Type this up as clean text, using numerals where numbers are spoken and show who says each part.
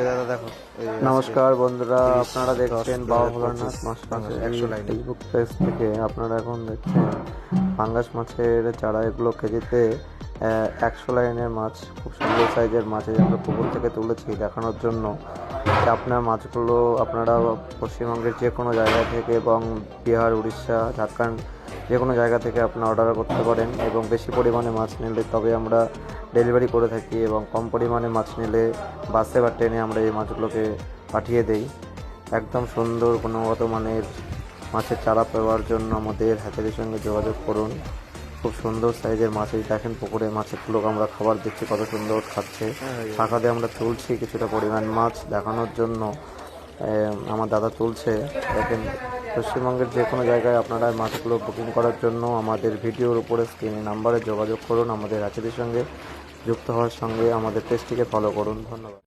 Speaker 1: দাদা দেখো
Speaker 2: নমস্কার বন্ধুরা, আপনারা দেখছেন বাবা ভোলানাথ মাছ চাষের ফেসবুক পেজ থেকে। আপনারা এখন দেখছেন পাঙ্গাস মাছের চারা। এগুলো কেজিতে 100 লাইনের মাছ, খুব সুন্দর সাইজের মাছ। এই আমরা পুকুর থেকে তুলেছি দেখানোর জন্য। আপনার মাছগুলো আপনারা পশ্চিমবঙ্গের যে কোনো জায়গা থেকে এবং বিহার, উড়িষ্যা, ঝাড়খণ্ড যে কোনো জায়গা থেকে আপনারা অর্ডার করতে পারেন। এবং বেশি পরিমাণে মাছ নিলে তবে আমরা ডেলিভারি করে থাকি, এবং কম পরিমাণে মাছ নিলে বাসে বা ট্রেনে আমরা এই মাছগুলোকে পাঠিয়ে দেই। একদম সুন্দর গুণগত মানের মাছের চারা পাওয়ার জন্য আমাদের হ্যাচারির সঙ্গে যোগাযোগ করুন। খুব সুন্দর সাইজের মাছ। এই দেখেন পুকুরে মাছগুলোকে আমরা খাবার দিচ্ছি, কত সুন্দর খাচ্ছে। ফাঁকা দিয়ে আমরা তুলছি কিছুটা পরিমাণ মাছ দেখানোর জন্য। আমার দাদা তুলছে, দেখেন। পশ্চিমবঙ্গের যে কোনো জায়গায় আপনারা মাছগুলো বুকিং করার জন্য আমাদের ভিডিওর উপরে স্ক্রিনে নাম্বারে যোগাযোগ করুন। আমাদের হ্যাচারির সঙ্গে যুক্ত হওয়ার সঙ্গে আমাদের পেজটিকে ফলো করুন। ধন্যবাদ।